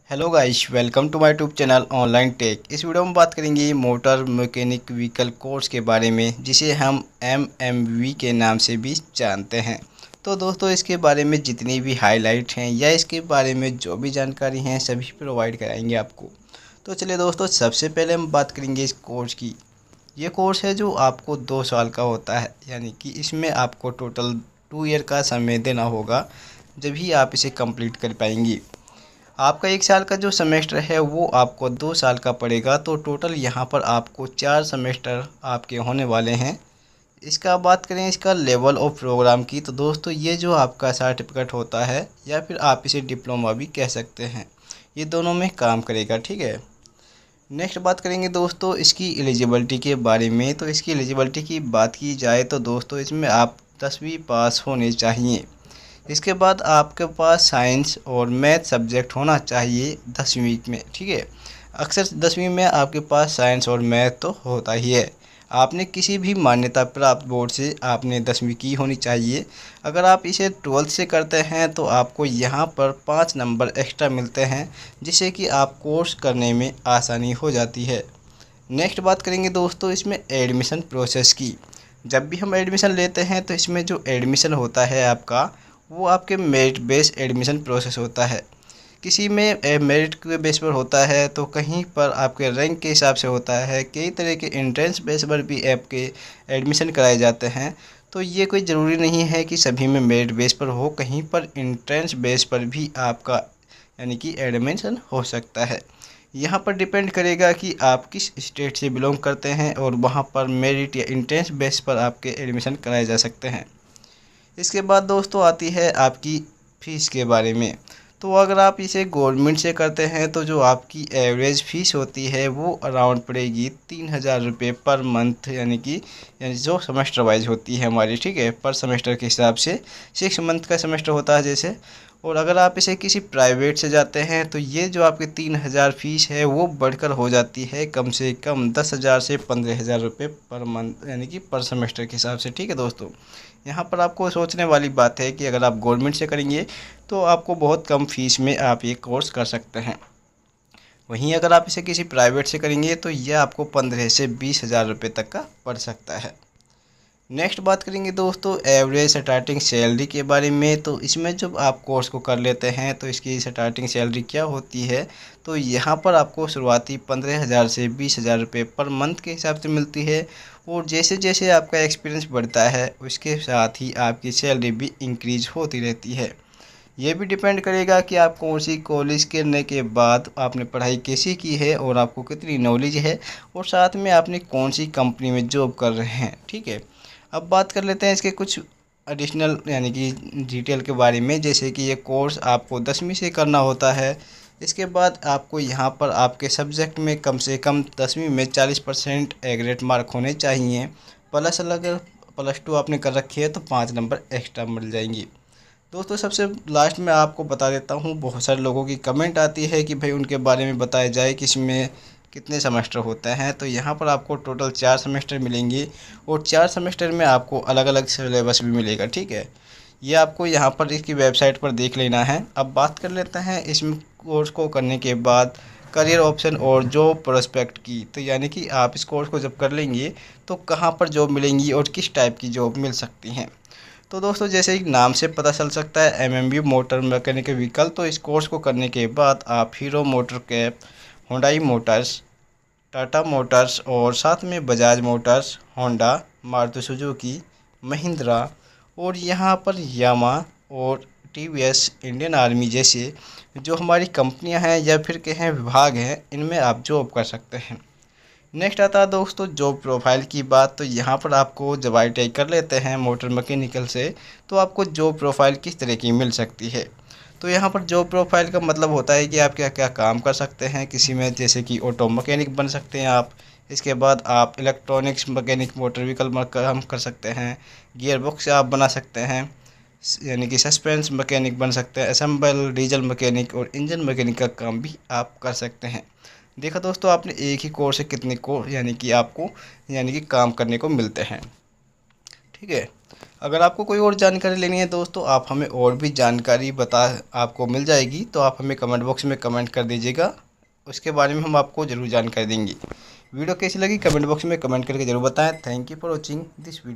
Hello guys, welcome to my YouTube channel online tech. इस video में बात करेंगे मोटर मैकेनिक व्हीकल कोर्स के बारे में, जिसे हम एमएमवी के नाम से भी जानते हैं। तो दोस्तों, इसके बारे में जितनी भी हाईलाइट हैं या इसके बारे में जो भी जानकारी हैं सभी प्रोवाइड कराएंगे आपको। तो चलिए दोस्तों, सबसे पहले हम बात करेंगे इस कोर्स की। ये कोर्स है जो आपको 2 साल का होता है, यानी कि इसमें आपको टोटल 2 ईयर का समय देना होगा, जब ही आप इसे कंप्लीट कर पाएंगी। आपका 1 साल का जो सेमेस्टर है वो आपको 2 साल का पड़ेगा, तो टोटल यहाँ पर आपको 4 सेमेस्टर आपके होने वाले हैं। इसका बात करें इसका लेवल ऑफ प्रोग्राम की, तो दोस्तों ये जो आपका सर्टिफिकेट होता है या फिर आप इसे डिप्लोमा भी कह सकते हैं, ये दोनों में काम करेगा, ठीक है। नेक्स्ट बात करेंगे दोस्तों इसकी एलिजिबिलिटी के बारे में। तो इसकी एलिजिबिलिटी की बात की जाए तो दोस्तों इसमें आप 10वीं पास होने चाहिए। इसके बाद आपके पास साइंस और मैथ सब्जेक्ट होना चाहिए 10वीं में, ठीक है। अक्सर 10वीं में आपके पास साइंस और मैथ तो होता ही है। आपने किसी भी मान्यता प्राप्त बोर्ड से आपने 10वीं की होनी चाहिए। अगर आप इसे 12th से करते हैं तो आपको यहाँ पर 5 नंबर एक्स्ट्रा मिलते हैं, जिससे कि आप कोर्स करने में आसानी हो जाती है। नेक्स्ट बात करेंगे दोस्तों इसमें एडमिशन प्रोसेस की। जब भी हम एडमिशन लेते हैं तो इसमें जो एडमिशन होता है आपका, वो आपके मेरिट बेस एडमिशन प्रोसेस होता है। किसी में मेरिट के बेस पर होता है, तो कहीं पर आपके रैंक के हिसाब से होता है। कई तरह के एंट्रेंस बेस पर भी आपके एडमिशन कराए जाते हैं। तो ये कोई ज़रूरी नहीं है कि सभी में मेरिट बेस पर हो, कहीं पर एंट्रेंस बेस पर भी आपका यानी कि एडमिशन हो सकता है। यहाँ पर डिपेंड करेगा कि आप किस स्टेट से बिलोंग करते हैं, और वहाँ पर मेरिट या एंट्रेंस बेस पर आपके एडमिशन कराए जा सकते हैं। इसके बाद दोस्तों आती है आपकी फ़ीस के बारे में। तो अगर आप इसे गवर्नमेंट से करते हैं तो जो आपकी एवरेज फ़ीस होती है वो अराउंड पड़ेगी 3000 रुपये पर मंथ, यानी जो सेमेस्टर वाइज होती है हमारी, ठीक है, पर सेमेस्टर के हिसाब से 6 मंथ का सेमेस्टर होता है जैसे। और अगर आप इसे किसी प्राइवेट से जाते हैं तो ये जो आपकी 3000 फ़ीस है वो बढ़कर हो जाती है कम से कम 10,000 से 15,000 रुपये पर मंथ, यानी कि पर सेमेस्टर के हिसाब से, ठीक है दोस्तों। यहाँ पर आपको सोचने वाली बात है कि अगर आप गवर्नमेंट से करेंगे तो आपको बहुत कम फीस में आप ये कोर्स कर सकते हैं। वहीं अगर आप इसे किसी प्राइवेट से करेंगे तो यह आपको 15 से 20,000 रुपये तक का पड़ सकता है। नेक्स्ट बात करेंगे दोस्तों एवरेज स्टार्टिंग सैलरी के बारे में। तो इसमें जब आप कोर्स को कर लेते हैं तो इसकी स्टार्टिंग सैलरी क्या होती है, तो यहाँ पर आपको शुरुआती 15,000 से 20,000 रुपये पर मंथ के हिसाब से मिलती है। और जैसे जैसे आपका एक्सपीरियंस बढ़ता है उसके साथ ही आपकी सैलरी भी इंक्रीज होती रहती है। ये भी डिपेंड करेगा कि आप कौन सी कॉलेज करने के बाद आपने पढ़ाई कैसी की है और आपको कितनी नॉलेज है, और साथ में आपने कौन सी कंपनी में जॉब कर रहे हैं, ठीक है। अब बात कर लेते हैं इसके कुछ एडिशनल यानी कि डिटेल के बारे में। जैसे कि ये कोर्स आपको 10वीं से करना होता है। इसके बाद आपको यहाँ पर आपके सब्जेक्ट में कम से कम 10वीं में 40% एग्रेड मार्क होने चाहिए। प्लस अगर +2 आपने कर रखी है तो 5 नंबर एक्स्ट्रा मिल जाएंगी। दोस्तों सबसे लास्ट में आपको बता देता हूँ, बहुत सारे लोगों की कमेंट आती है कि भाई उनके बारे में बताया जाए कि इसमें कितने सेमेस्टर होते हैं। तो यहाँ पर आपको टोटल 4 सेमेस्टर मिलेंगे, और 4 सेमेस्टर में आपको अलग अलग सिलेबस भी मिलेगा, ठीक है। ये आपको यहाँ पर इसकी वेबसाइट पर देख लेना है। अब बात कर लेते हैं इसमें कोर्स को करने के बाद करियर ऑप्शन और जॉब प्रोस्पेक्ट की। तो यानी कि आप इस कोर्स को जब कर लेंगे तो कहाँ पर जॉब मिलेंगी और किस टाइप की जॉब मिल सकती हैं। तो दोस्तों जैसे ही नाम से पता चल सकता है एमएमवी मोटर मैकेनिक व्हीकल, तो इस कोर्स को करने के बाद आप hero motor cap, Hyundai Motors, Tata Motors और साथ में Bajaj Motors, Honda, Maruti Suzuki, Mahindra और यहाँ पर यामा और टीवीएस, इंडियन आर्मी जैसे जो हमारी कंपनियां हैं या फिर कहें विभाग हैं, इनमें आप जॉब कर सकते हैं। नेक्स्ट आता है दोस्तों जॉब प्रोफाइल की बात। तो यहाँ पर आपको जब ITI कर लेते हैं मोटर मैकेनिकल से, तो आपको जॉब प्रोफाइल किस तरह की मिल सकती है। तो यहाँ पर जॉब प्रोफाइल का मतलब होता है कि आप क्या क्या काम कर सकते हैं किसी में, जैसे कि ऑटो मैकेनिक बन सकते हैं आप। इसके बाद आप इलेक्ट्रॉनिक्स मैकेनिक, मोटर व्हीकल काम कर सकते हैं। गियर बॉक्स आप बना सकते हैं, यानी कि सस्पेंस मैकेनिक बन सकते हैं। असेंबल, डीजल मैकेनिक और इंजन मैकेनिक का काम भी आप कर सकते हैं। देखा दोस्तों आपने एक ही कोर्स से कितने को यानी कि आपको यानी कि काम करने को मिलते हैं, ठीक है। अगर आपको कोई और जानकारी लेनी है दोस्तों, आप हमें और भी जानकारी आपको मिल जाएगी, तो आप हमें कमेंट बॉक्स में कमेंट कर दीजिएगा, उसके बारे में हम आपको ज़रूर जानकारी देंगे। वीडियो कैसी लगी कमेंट बॉक्स में कमेंट करके ज़रूर बताएं। Thank you for watching this video.